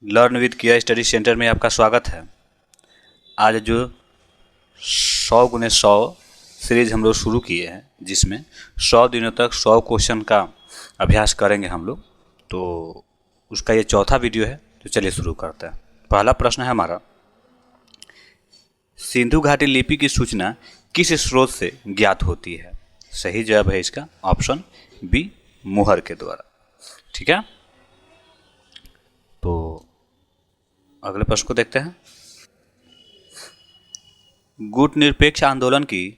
Learn with किया study centre में आपका स्वागत है। आज जो 100 × 100 सीरीज हम लोग शुरू किए हैं, जिसमें 100 दिनों तक 100 क्वेश्चन का अभ्यास करेंगे हम लोग। तो उसका ये चौथा वीडियो है, तो चलिए शुरू करते हैं। पहला प्रश्न है हमारा, सिंधु घाटी लिपि की सूचना किस स्रोत से ज्ञात होती है? सही जवाब है इसका ऑप्शन बी, मुहर के द्वारा। ठीक है, तो अगले प्रश्न को देखते हैं। गुट निरपेक्ष आंदोलन की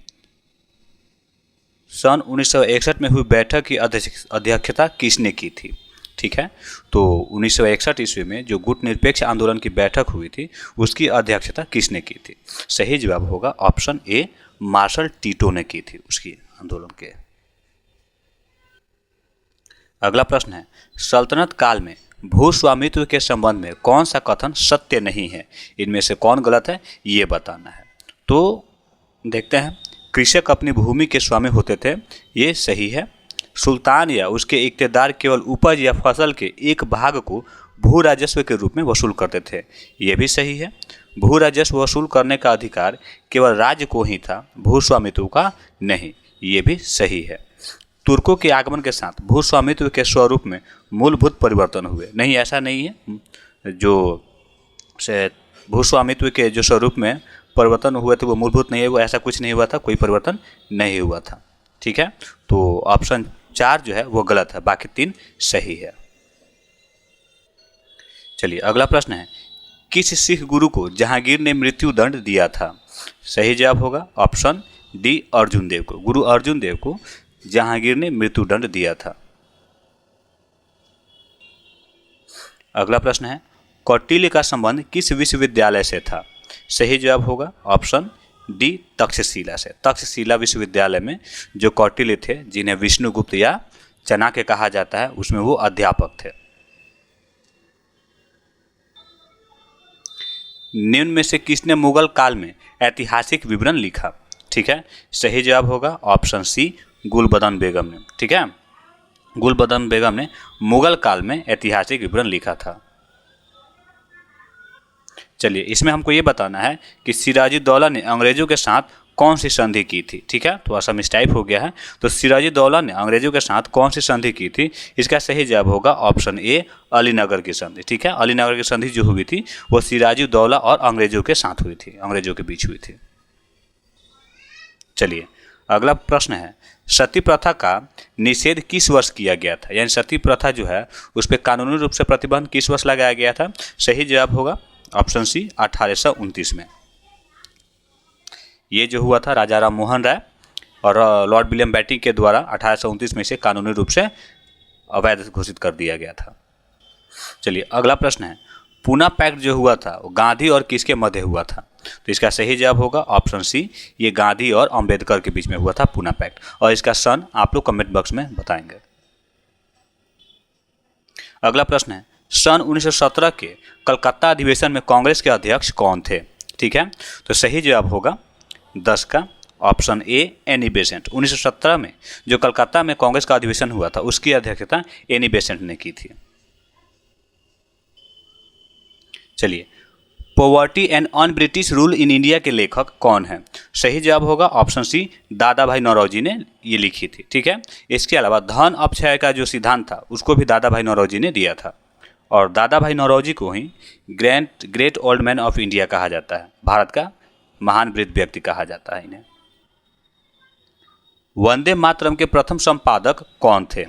सन 1961 में हुई बैठक की अध्यक्षता किसने की थी? ठीक है, तो 1961 ईस्वी में जो गुट निरपेक्ष आंदोलन की बैठक हुई थी, उसकी अध्यक्षता किसने की थी? सही जवाब होगा ऑप्शन ए, मार्शल टीटो ने की थी उसकी आंदोलन के। अगला प्रश्न है, सल्तनत काल में भू स्वामित्व के संबंध में कौन सा कथन सत्य नहीं है? इनमें से कौन गलत है, ये बताना है। तो देखते हैं, कृषक अपनी भूमि के स्वामी होते थे, ये सही है। सुल्तान या उसके इख्तियार केवल उपज या फसल के एक भाग को भू राजस्व के रूप में वसूल करते थे, ये भी सही है। भू राजस्व वसूल करने का अधिकार केवल राज्य को ही था, भू स्वामित्व का नहीं, ये भी सही है। तुर्कों के आगमन के साथ भू स्वामित्व के स्वरूप में मूलभूत परिवर्तन हुए, नहीं ऐसा नहीं है। जो से भू स्वामित्व के जो स्वरूप में परिवर्तन हुए थे वो मूलभूत नहीं है, वो ऐसा कुछ नहीं हुआ था, कोई परिवर्तन नहीं हुआ था। ठीक है, तो ऑप्शन 4 जो है वो गलत है, बाकी 3 सही है। चलिए अगला प्रश्न है, किस सिख गुरु को जहांगीर ने मृत्यु दंड दिया था? सही जवाब होगा ऑप्शन डी, अर्जुन देव को। गुरु अर्जुन देव को जहांगीर ने मृत्युदंड दिया था। अगला प्रश्न है, कौटिल्य का संबंध किस विश्वविद्यालय से था? सही जवाब होगा ऑप्शन डी, तक्षशिला से। तक्षशिला विश्वविद्यालय में जो कौटिल्य थे, जिन्हें विष्णुगुप्त या चाणक्य कहा जाता है, उसमें वो अध्यापक थे। निम्न में से किसने मुगल काल में ऐतिहासिक विवरण लिखा? ठीक है, सही जवाब होगा ऑप्शन सी, गुलबदन बेगम ने। ठीक है, गुलबदन बेगम ने मुगल काल में ऐतिहासिक विवरण लिखा था। चलिए इसमें हमको ये बताना है कि सिराजुद्दौला ने अंग्रेजों के साथ कौन सी संधि की थी? ठीक है, थोड़ा सा मिस्टाइप हो गया है। तो सिराजुद्दौला ने अंग्रेजों के साथ कौन सी संधि की थी? इसका सही जवाब होगा ऑप्शन ए, अलीनगर की संधि। ठीक है, अलीनगर की संधि जो हुई थी वो सिराजुद्दौला और अंग्रेजों के साथ हुई थी, अंग्रेजों के बीच हुई थी। चलिए अगला प्रश्न है, सती प्रथा का निषेध किस वर्ष किया गया था? यानी सती प्रथा जो है उस पर कानूनी रूप से प्रतिबंध किस वर्ष लगाया गया था? सही जवाब होगा ऑप्शन सी, 1829 में। ये जो हुआ था राजा राम मोहन राय और लॉर्ड विलियम बेंटिंक के द्वारा 1829 में से कानूनी रूप से अवैध घोषित कर दिया गया था। चलिए अगला प्रश्न है, पूना पैक्ट जो हुआ था वो गांधी और किसके मध्य हुआ था? तो इसका सही जवाब होगा ऑप्शन सी, ये गांधी और अंबेडकर के बीच में हुआ था पूना पैक्ट, और इसका सन आप लोग कमेंट बॉक्स में बताएंगे। अगला प्रश्न है, सन 1917 के कलकत्ता अधिवेशन में कांग्रेस के अध्यक्ष कौन थे? ठीक है, तो सही जवाब होगा 10 का ऑप्शन ए, एनी बेसेंट। 1917 में जो कलकत्ता में कांग्रेस का अधिवेशन हुआ था उसकी अध्यक्षता एनी बेसेंट ने की थी। चलिए, poverty and un British rule in India के लेखक कौन है? सही जवाब होगा ऑप्शन सी, दादा भाई नौरोजी ने ये लिखी थी। ठीक है, इसके अलावा धन अपक्षय का जो सिद्धांत था उसको भी दादा भाई नौरोजी ने दिया था, और दादा भाई नौरोजी को ही great old man of India कहा जाता है, भारत का महान वृद्ध व्यक्ति कहा जाता है इन्हें। वंदे मातरम के प्रथम संपादक कौन थे?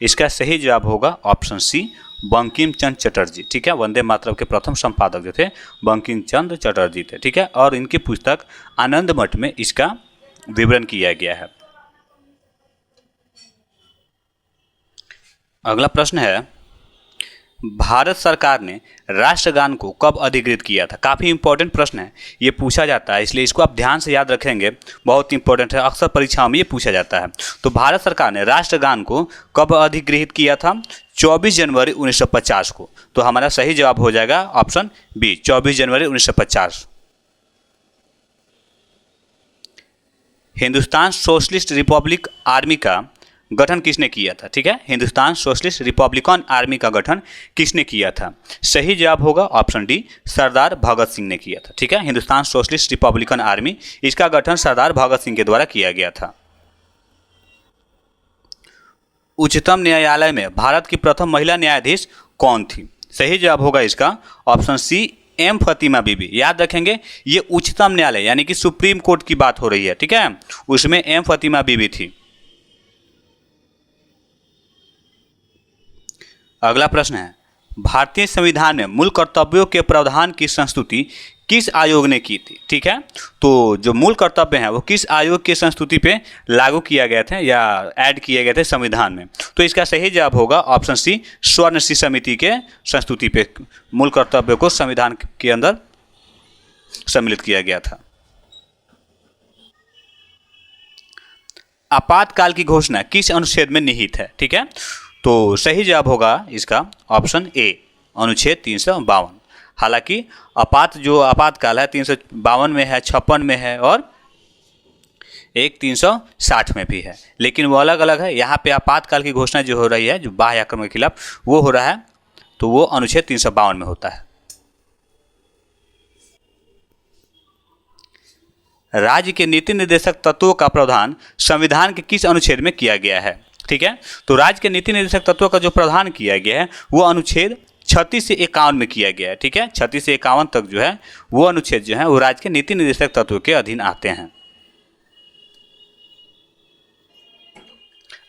इसका सही जवाब होगा ऑप्शन सी, बंकिम चंद्र चटर्जी। ठीक है, वंदे मातरम के प्रथम संपादक जो थे बंकिम चंद्र चटर्जी थे। ठीक है, और इनकी पुस्तक आनंद मठ में इसका विवरण किया गया है। अगला प्रश्न है, भारत सरकार ने राष्ट्रगान को कब अधिकृत किया था? काफ़ी इंपॉर्टेंट प्रश्न है, ये पूछा जाता है, इसलिए इसको आप ध्यान से याद रखेंगे, बहुत इंपॉर्टेंट है, अक्सर परीक्षाओं में ये पूछा जाता है। तो भारत सरकार ने राष्ट्रगान को कब अधिकृत किया था? 24 जनवरी 1950 को। तो हमारा सही जवाब हो जाएगा ऑप्शन बी, 24 जनवरी 1950। हिंदुस्तान सोशलिस्ट रिपब्लिक आर्मी का गठन किसने किया था? ठीक है, हिंदुस्तान सोशलिस्ट रिपब्लिकन आर्मी का गठन किसने किया था? सही जवाब होगा ऑप्शन डी, सरदार भगत सिंह ने किया था। ठीक है, हिंदुस्तान सोशलिस्ट रिपब्लिकन आर्मी, इसका गठन सरदार भगत सिंह के द्वारा किया गया था। उच्चतम न्यायालय में भारत की प्रथम महिला न्यायाधीश कौन थी? सही जवाब होगा इसका ऑप्शन सी, एम फतिमा बीबी। याद रखेंगे, ये उच्चतम न्यायालय यानी कि सुप्रीम कोर्ट की बात हो रही है। ठीक है, उसमें एम फतिमा बीबी थी। अगला प्रश्न है, भारतीय संविधान में मूल कर्तव्यों के प्रावधान की संस्तुति किस आयोग ने की थी? ठीक है, तो जो मूल कर्तव्य हैं वो किस आयोग की संस्तुति पे लागू किया गए थे या ऐड किए गए थे संविधान में? तो इसका सही जवाब होगा ऑप्शन सी, स्वर्ण सिंह समिति के संस्तुति पे मूल कर्तव्य को संविधान के अंदर सम्मिलित किया गया था। आपातकाल की घोषणा किस अनुच्छेद में निहित है? ठीक है, तो सही जवाब होगा इसका ऑप्शन ए, अनुच्छेद 352। हालांकि आपातकाल है 352 में है, 56 में है और एक 360 में भी है, लेकिन वो अलग अलग है। यहाँ पे आपातकाल की घोषणा जो हो रही है, जो बाह्य आक्रमण के खिलाफ वो हो रहा है, तो वो अनुच्छेद 352 में होता है। राज्य के नीति निर्देशक तत्वों का प्रावधान संविधान के किस अनुच्छेद में किया गया है? ठीक है, तो राज्य के नीति निर्देशक तत्वों का जो प्रावधान किया गया है वो अनुच्छेद 36 से 51 में किया गया है। ठीक है, 36 से 51 तक जो है वो अनुच्छेद जो है वो राज्य के नीति निर्देशक तत्वों के अधीन आते हैं।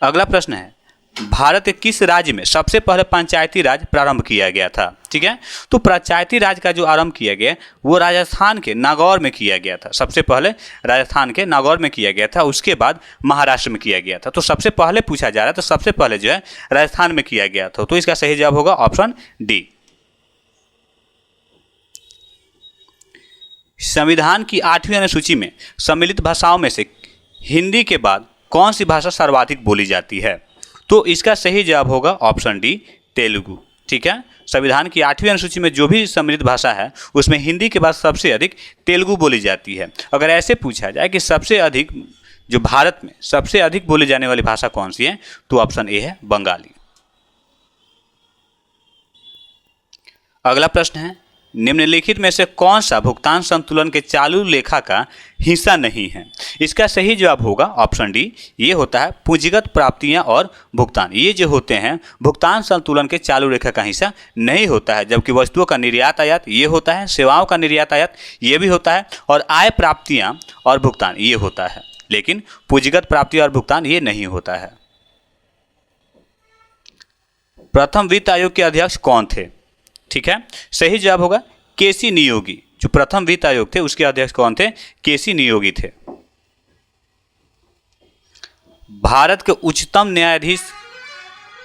अगला प्रश्न है, भारत के किस राज्य में सबसे पहले पंचायती राज प्रारंभ किया गया था? ठीक है, तो पंचायती राज का जो आरंभ किया गया वो राजस्थान के नागौर में किया गया था। सबसे पहले राजस्थान के नागौर में किया गया था, उसके बाद महाराष्ट्र में किया गया था। तो सबसे पहले पूछा जा रहा है, तो सबसे पहले जो है राजस्थान में किया गया था, तो इसका सही जवाब होगा ऑप्शन डी। संविधान की 8वीं अनुसूची में सम्मिलित भाषाओं में से हिंदी के बाद कौन सी भाषा सर्वाधिक बोली जाती है? तो इसका सही जवाब होगा ऑप्शन डी, तेलुगु। ठीक है, संविधान की 8वीं अनुसूची में जो भी सम्मिलित भाषा है उसमें हिंदी के बाद सबसे अधिक तेलुगु बोली जाती है। अगर ऐसे पूछा जाए कि सबसे अधिक जो भारत में सबसे अधिक बोली जाने वाली भाषा कौन सी है, तो ऑप्शन ए है बंगाली। अगला प्रश्न है, निम्नलिखित में से कौन सा भुगतान संतुलन के चालू लेखा का हिस्सा नहीं है? इसका सही जवाब होगा ऑप्शन डी, ये होता है पूंजीगत प्राप्तियां और भुगतान। ये जो होते हैं भुगतान संतुलन के चालू रेखा का हिस्सा नहीं होता है, जबकि वस्तुओं का निर्यात आयात ये होता है, सेवाओं का निर्यात आयात ये भी होता है, और आय प्राप्तियां और भुगतान ये होता है, लेकिन पूंजीगत प्राप्ति और भुगतान ये नहीं होता है। प्रथम वित्त आयोग के अध्यक्ष कौन थे? ठीक है, सही जवाब होगा केसी नियोगी। जो प्रथम वित्त आयोग थे उसके अध्यक्ष कौन थे? केसी नियोगी थे। भारत के उच्चतम न्यायाधीश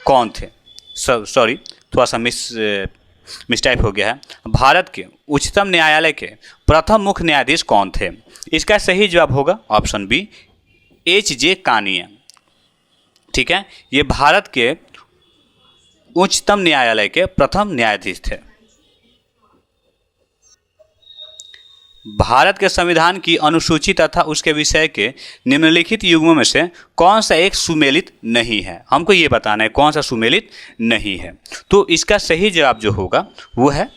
कौन थे? सॉरी, थोड़ा सा मिसटाइप हो गया है। भारत के उच्चतम न्यायालय के प्रथम मुख्य न्यायाधीश कौन थे? इसका सही जवाब होगा ऑप्शन बी, एच.जे. कानिया। ठीक है, ये भारत के उच्चतम न्यायालय के प्रथम न्यायाधीश थे। भारत के संविधान की अनुसूची तथा उसके विषय के निम्नलिखित युग्मों में से कौन सा एक सुमेलित नहीं है? हमको ये बताना है कौन सा सुमेलित नहीं है। तो इसका सही जवाब जो होगा वो है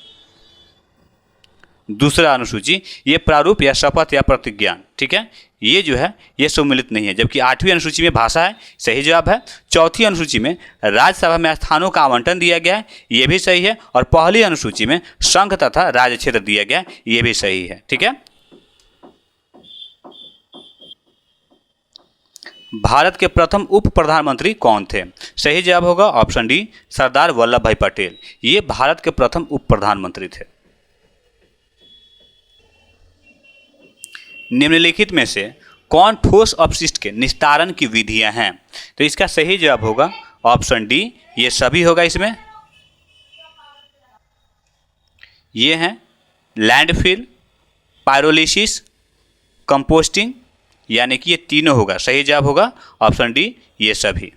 दूसरा अनुसूची, ये प्रारूप या शपथ या प्रतिज्ञान। ठीक है, ये जो है ये सम्मिलित नहीं है, जबकि 8वीं अनुसूची में भाषा है, सही जवाब है। चौथी अनुसूची में राज्यसभा में स्थानों का आवंटन दिया गया है, ये भी सही है। और पहली अनुसूची में संघ तथा राज्य क्षेत्र दिया गया है, ये भी सही है। ठीक है, भारत के प्रथम उप प्रधानमंत्री कौन थे? सही जवाब होगा ऑप्शन डी, सरदार वल्लभ भाई पटेल। ये भारत के प्रथम उप प्रधानमंत्री थे। निम्नलिखित में से कौन ठोस अपशिष्ट के निस्तारण की विधियां हैं? तो इसका सही जवाब होगा ऑप्शन डी, ये सभी होगा। इसमें ये हैं लैंडफिल, पायरोलिसिस, कंपोस्टिंग, यानी कि ये तीनों होगा। सही जवाब होगा ऑप्शन डी, ये सभी।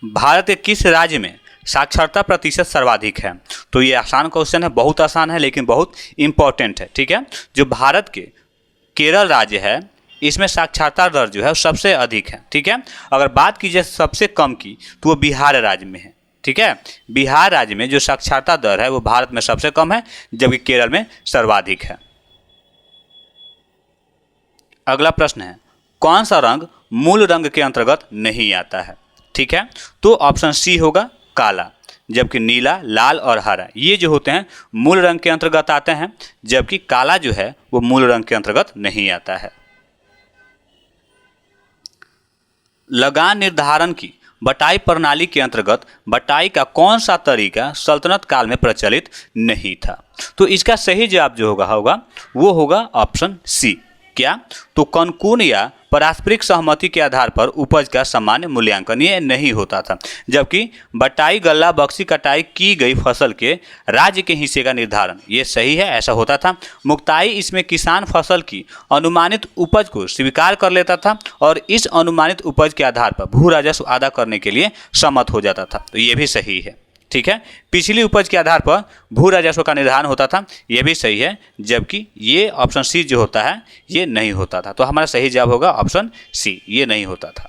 भारत के किस राज्य में साक्षरता प्रतिशत सर्वाधिक है? तो ये आसान क्वेश्चन है, बहुत आसान है लेकिन बहुत इंपॉर्टेंट है। ठीक है, जो भारत के केरल राज्य है इसमें साक्षरता दर जो है वो सबसे अधिक है। ठीक है, अगर बात की जाए सबसे कम की तो वो बिहार राज्य में है। ठीक है, बिहार राज्य में जो साक्षरता दर है वो भारत में सबसे कम है, जबकि केरल में सर्वाधिक है। अगला प्रश्न है, कौन सा रंग मूल रंग के अंतर्गत नहीं आता है? ठीक है, तो ऑप्शन सी होगा काला, जबकि नीला, लाल और हरा ये जो होते हैं मूल रंग के अंतर्गत आते हैं, जबकि काला जो है वो मूल रंग के अंतर्गत नहीं आता है। लगान निर्धारण की बटाई प्रणाली के अंतर्गत बटाई का कौन सा तरीका सल्तनत काल में प्रचलित नहीं था? तो इसका सही जवाब जो होगा वो होगा ऑप्शन सी। क्या? तो कनकून या पारस्परिक सहमति के आधार पर उपज का सामान्य मूल्यांकन ये नहीं होता था, जबकि बटाई, गल्ला बक्सी, कटाई की गई फसल के राज्य के हिस्से का निर्धारण ये सही है, ऐसा होता था। मुक्ताई, इसमें किसान फसल की अनुमानित उपज को स्वीकार कर लेता था और इस अनुमानित उपज के आधार पर भू राजस्व अदा करने के लिए सम्मत हो जाता था, तो ये भी सही है। ठीक है, पिछली उपज के आधार पर भू राजस्व का निर्धारण होता था, यह भी सही है, जबकि ये ऑप्शन सी जो होता है ये नहीं होता था। तो हमारा सही जवाब होगा ऑप्शन सी, ये नहीं होता था।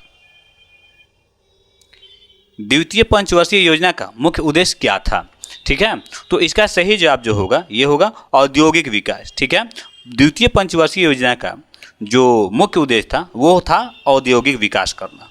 द्वितीय पंचवर्षीय योजना का मुख्य उद्देश्य क्या था? ठीक है, तो इसका सही जवाब जो होगा ये होगा औद्योगिक विकास। ठीक है, द्वितीय पंचवर्षीय योजना का जो मुख्य उद्देश्य था वो था औद्योगिक विकास करना।